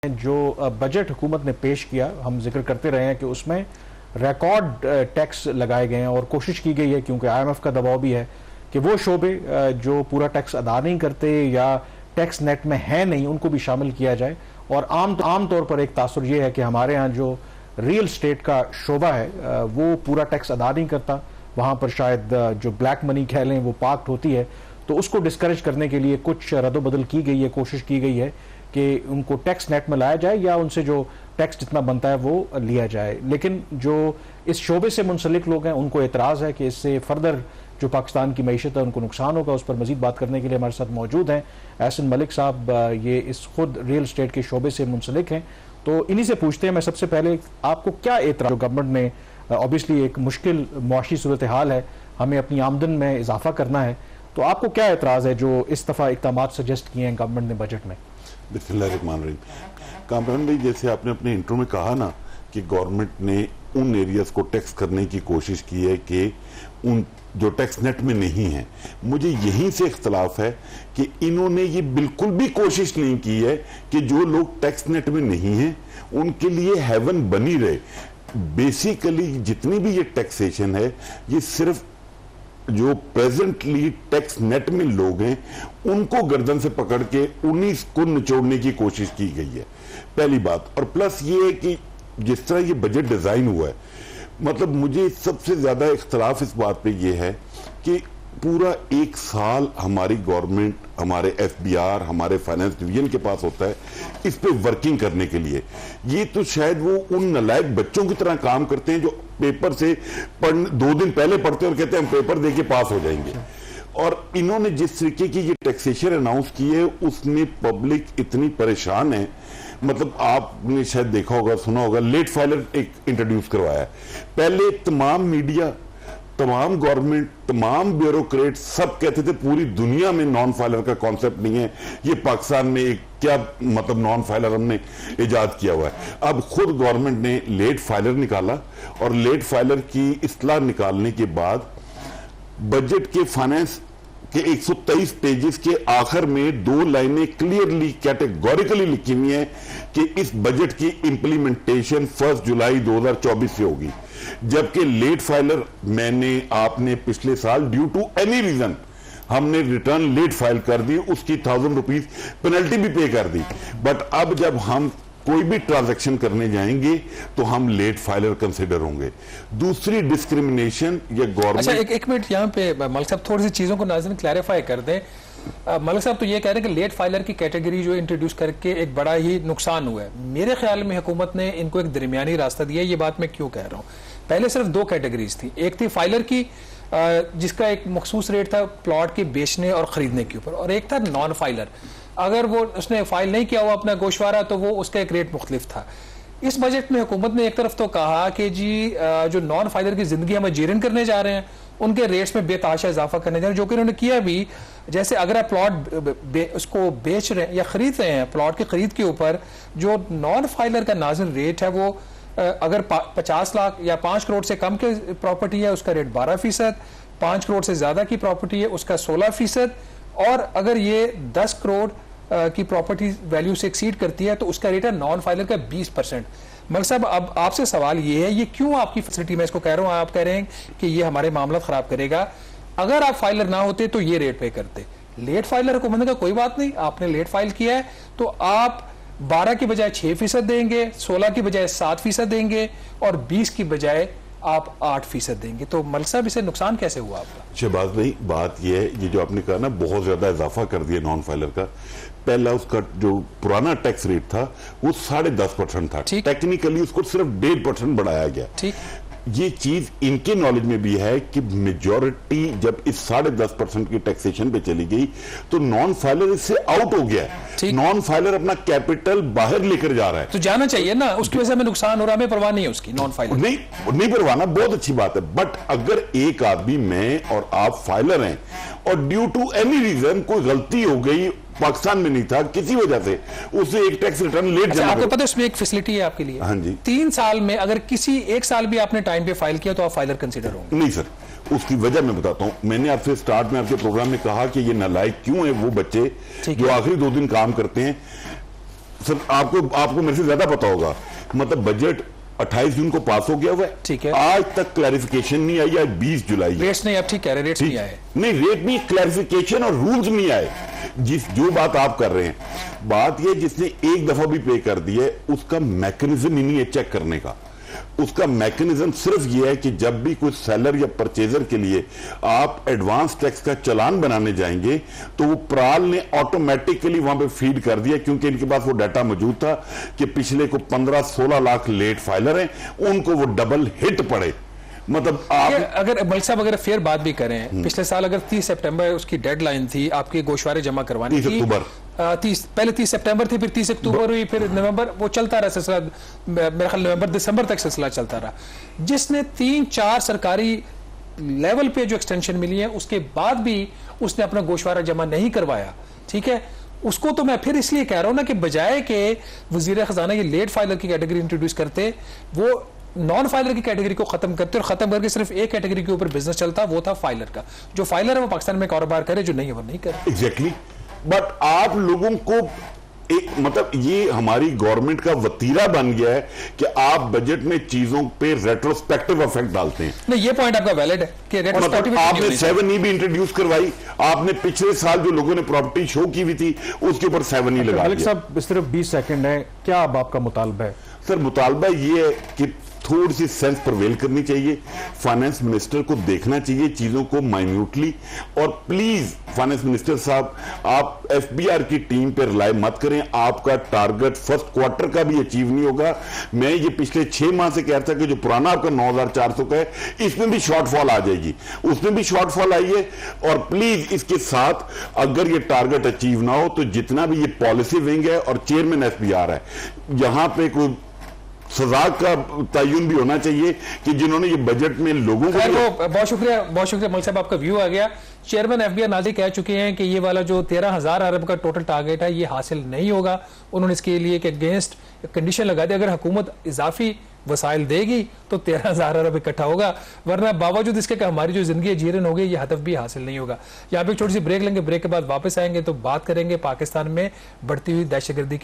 जो बजट हुकूमत ने पेश किया, हम जिक्र करते रहे हैं कि उसमें रिकॉर्ड टैक्स लगाए गए हैं और कोशिश की गई है, क्योंकि IMF का दबाव भी है कि वो शोबे जो पूरा टैक्स अदा नहीं करते या टैक्स नेट में है नहीं, उनको भी शामिल किया जाए। और आम तौर पर एक तासुर ये है कि हमारे यहाँ जो रियल स्टेट का शोबा है वो पूरा टैक्स अदा नहीं करता, वहाँ पर शायद जो ब्लैक मनी कह लें वो पार्क्ड होती है, तो उसको डिस्करेज करने के लिए कुछ रद्दोबदल की गई है, कोशिश की गई है कि उनको टैक्स नेट में लाया जाए या उनसे जो टैक्स जितना बनता है वो लिया जाए। लेकिन जो इस शोबे से मुंसलिक लोग हैं उनको एतराज़ है कि इससे फर्दर जो पाकिस्तान की मईशत है उनको नुकसान होगा। उस पर मजीद बात करने के लिए हमारे साथ मौजूद हैं एहसन मलिक साहब, ये इस खुद रियल स्टेट के शोबे से मुंसलिक हैं, तो इन्हीं से पूछते हैं। मैं सबसे पहले आपको क्या एतराज़, जो गवर्नमेंट ने ऑब्वियसली एक मुश्किल मुआशी सूरत हाल है, हमें अपनी आमदन में इजाफा करना है, तो आपको क्या एतराज़ है जो इस दफ़ा इक़दाम सजेस्ट किए हैं गवर्नमेंट ने बजट में? बिस्मिल्लाहिर्रहमानिर्रहीम। कामरान भाई, जैसे आपने अपने इंट्रो में कहा ना कि गवर्नमेंट ने उन एरियाज को टैक्स करने की कोशिश की है कि उन जो टैक्स नेट में नहीं है, मुझे यहीं से इख्तलाफ है कि इन्होंने ये बिल्कुल भी कोशिश नहीं की है कि जो लोग टैक्स नेट में नहीं हैं उनके लिए हेवन बनी रहे। बेसिकली जितनी भी ये टैक्सेशन है, ये सिर्फ जो प्रेजेंटली टैक्स नेट में लोग हैं उनको गर्दन से पकड़ के उन्हीं को निचोड़ने की कोशिश की गई है, पहली बात। और प्लस ये है कि जिस तरह ये बजट डिजाइन हुआ है, मतलब मुझे सबसे ज्यादा इख्तलाफ इस बात पे ये है कि पूरा एक साल हमारी गवर्नमेंट, हमारे FBR, हमारे फाइनेंस डिवीजन के पास होता है इस पे वर्किंग करने के लिए। ये तो शायद वो उन नालायक बच्चों की तरह काम करते हैं जो पेपर से 2 दिन पहले पढ़ते हैं और कहते हैं हम पेपर देके पास हो जाएंगे। और इन्होंने जिस तरीके की ये टैक्सेशन अनाउंस की है उसमें पब्लिक इतनी परेशान है, मतलब आपने शायद देखा होगा, सुना होगा, लेट फाइलर एक इंट्रोड्यूस करवाया है। पहले तमाम मीडिया, तमाम गवर्नमेंट, तमाम ब्यूरोक्रेट सब कहते थे पूरी दुनिया में नॉन फाइलर का कॉन्सेप्ट नहीं है, ये पाकिस्तान में एक क्या मतलब नॉन फाइलर हमने इजाद किया हुआ है। अब खुद गवर्नमेंट ने लेट फाइलर निकाला और लेट फाइलर की इस्लाह निकालने के बाद बजट के फाइनेंस के 123 पेजेस के आखिर में 2 लाइनें क्लियरली कैटेगोरिकली लिखी हुई हैं कि इस बजट की इंप्लीमेंटेशन 1 जुलाई 2024 से होगी। जबकि लेट फाइलर मैंने आपने पिछले साल ड्यू टू एनी रीजन हमने रिटर्न लेट फाइल कर दी, उसकी 1000 रुपीज पेनल्टी भी पे कर दी। बट अब जब हम कोई भी ट्रांजैक्शन करने जाएंगे तो हम लेट फाइलर कंसिडर होंगे। दूसरी डिस्क्रिमिनेशन या गवर्नमेंट। अच्छा, एक मिनट यहाँ पे मलिक साहब थोड़ी सी चीजों को नाज़रीन क्लैरिफाई कर दें। मलिक साहब तो ये कह रहे हैं कि लेट फाइलर की कैटेगरी जो इंट्रोड्यूस करके एक बड़ा ही नुकसान हुआ है। मेरे ख्याल में हुकूमत ने इनको एक दरमियानी रास्ता दिया है। ये बात मैं क्यों कह रहा हूँ, पहले सिर्फ 2 कैटेगरीज थी। एक थी फाइलर की जिसका एक मखसूस रेट था प्लॉट के बेचने और खरीदने के ऊपर, और एक था नॉन फाइलर। अगर वो उसने फाइल नहीं किया हुआ अपना गोशवारा तो वो उसका एक रेट मुख्तलिफ था। इस बजट में हुकूमत ने एक तरफ तो कहा कि जी जो नॉन फाइलर की जिंदगी हम जीरन करने जा रहे हैं, उनके रेट्स में बेतहाशा इजाफा करने जा रहे हैं, जो कि उन्होंने किया भी। जैसे अगर आप प्लॉट उसको बेच रहे हैं या खरीद रहे हैं, प्लॉट की खरीद के ऊपर जो नॉन फाइलर का नाज़िल रेट है वो अगर 50 लाख या 5 करोड़ से कम के प्रॉपर्टी है उसका रेट 12%, 5 करोड़ से ज्यादा की प्रॉपर्टी है उसका 16%, और अगर ये 10 करोड़ की प्रॉपर्टी वैल्यू से एक्सीड करती है तो उसका रेट है नॉन फाइलर का 20%। मलिक साहब, अब आपसे सवाल ये है, ये क्यों आपकी फैसिलिटी में इसको कह रहा हूं, आप कह रहे हैं कि ये हमारे मामला खराब करेगा। अगर आप फाइलर ना होते तो ये रेट पे करते। लेट फाइलर हुकूमत का कोई बात नहीं, आपने लेट फाइल किया है तो आप 12 की बजाय 6% देंगे, 16 की बजाय 7% देंगे और 20 की बजाय आप 8% देंगे। तो मलिक साहब, इसे नुकसान कैसे हुआ आपका? शहबाज भाई, बात यह है, ये जो आपने कहा ना बहुत ज्यादा इजाफा कर दिया नॉन फाइलर का। पहला उसका जो पुराना टैक्स रेट था वो 10.5% था, टेक्निकली उसको सिर्फ 1.5% बढ़ाया गया। ठीक, ये चीज इनके नॉलेज में भी है कि मेजॉरिटी जब इस 10.5% की टैक्सेशन पे चली गई तो नॉन फाइलर इससे आउट हो गया है। नॉन फाइलर अपना कैपिटल बाहर लेकर जा रहा है, तो जाना चाहिए ना, उसकी वजह से हमें नुकसान हो रहा है, हमें परवाह नहीं है उसकी। नॉन फाइलर नहीं परवाना बहुत अच्छी बात है, बट अगर एक आदमी, मैं और आप फाइलर हैं और ड्यू टू एनी रीजन कोई गलती हो गई, पाकिस्तान में नहीं था, किसी वजह से उसे एक टैक्स रिटर्न लेट जमा। आपको पता है उसमें एक फैसिलिटी है आपके लिए। हाँ जी, 3 साल में अगर किसी एक साल भी आपने टाइम पे फाइल किया तो आप फाइलर कंसीडर होंगे। नहीं सर, उसकी वजह मैं बताता हूं। मैंने आपसे स्टार्ट में आपके प्रोग्राम में कहा कि ये नालायक क्यों है वो बच्चे जो आखिरी 2 दिन काम करते हैं। सर आपको मेरे से ज्यादा पता होगा, मतलब बजट 28 जून को पास हो गया हुआ है, ठीक है, आज तक क्लैरिफिकेशन नहीं आई, आज 20 जुलाई। रेट्स नहीं, अब ठीक कह रहे, रेट्स नहीं आए, नहीं रेट नहीं, क्लैरिफिकेशन और रूल्स नहीं आए। जो बात आप कर रहे हैं, बात ये जिसने एक दफा भी पे कर दी है उसका मैकेनिज्म ही नहीं है चेक करने का। उसका मैकेनिज्म सिर्फ ये है कि जब भी कोई सेलर या परचेजर के लिए आप एडवांस टैक्स का चालान बनाने जाएंगे तो वो प्राल ने ऑटोमेटिकली वहां पे फीड कर दिया, क्योंकि इनके पास वो डाटा मौजूद था कि पिछले को 15-16 लाख लेट फाइलर हैं, उनको वो डबल हिट पड़े। मतलब आप अगर मलिक साहब अगर फेयर बात भी करें, पिछले साल अगर 30 सितंबर उसकी डेडलाइन थी आपके गोशवारे जमा करवाने की, 30 अक्टूबर, पहले 30 सितंबर थी, फिर 30 अक्टूबर हुई, फिर नवंबर, वो चलता रहा सिलसिला, मेरे ख्याल नवंबर दिसंबर तक सिलसिला चलता रहा, जिसने 3-4 सरकारी लेवल पे जो एक्सटेंशन मिली है उसके बाद भी उसने अपना गोशवारा जमा नहीं करवाया। ठीक है, उसको तो मैं फिर इसलिए कह रहा हूं ना कि बजाय के वजीर खजाना ये लेट फाइलर की कैटेगरी इंट्रोड्यूस करते, वो नॉन फाइलर की कैटेगरी को खत्म करते और खत्म करके सिर्फ एक कैटेगरी के ऊपर बिजनेस चलता, वो था फाइलर का। जो फाइलर है वो पाकिस्तान में कारोबार करे, जो नहीं है वो नहीं करे। एग्जैक्टली, बट आप लोगों को एक मतलब ये हमारी गवर्नमेंट का वतीरा बन गया है कि आप बजट में चीजों पे रेट्रोस्पेक्टिव इफेक्ट डालते हैं। नहीं, ये पॉइंट आपका वैलिड है कि मतलब आपने 7E भी इंट्रोड्यूस करवाई, आपने पिछले साल जो लोगों ने प्रॉपर्टी शो की हुई थी उसके ऊपर 7E लगा दिया। साहब सिर्फ 20 सेकंड है, क्या अब आपका मुतालबा है? सर मुतालबा ये है कि थोड़ी सी सेंस प्रवेल करनी चाहिए, फाइनेंस मिनिस्टर को देखना चाहिए चीजों को माइन्यूटली, और प्लीज फाइनेंस मिनिस्टर साहब आप एफबीआर की टीम पर रिलाई मत करें, आपका टारगेट फर्स्ट क्वार्टर का भी अचीव नहीं होगा। मैं ये पिछले 6 माह से कह रहा था कि जो पुराना आपका 9400 का है इसमें भी शॉर्टफॉल आ जाएगी, उसमें भी शॉर्टफॉल आई है। और प्लीज इसके साथ अगर ये टारगेट अचीव ना हो तो जितना भी ये पॉलिसी विंग है और चेयरमैन एफबीआर है, यहां पे कोई सजा का तयन भी होना चाहिए कि जिन्होंने ये बजट में लोगों को। बहुत शुक्रिया मलिक साहब, आपका व्यू आ गया। चेयरमैन एफबीआर नाज़ी कह चुके हैं कि ये वाला जो 13,000 अरब का टोटल टारगेट है ये हासिल नहीं होगा। उन्होंने इसके लिए एक अगेंस्ट कंडीशन लगा दी, अगर हुकूमत इजाफी वसाइल देगी तो 13,000 अरब इकट्ठा होगा, वरना बावजूद इसके कि हमारी जो जिंदगी जीरन हो गई ये हदफ भी हासिल नहीं होगा। यहाँ पे एक छोटी सी ब्रेक लेंगे, ब्रेक के बाद वापस आएंगे तो बात करेंगे पाकिस्तान में बढ़ती हुई दहशतगर्दी की।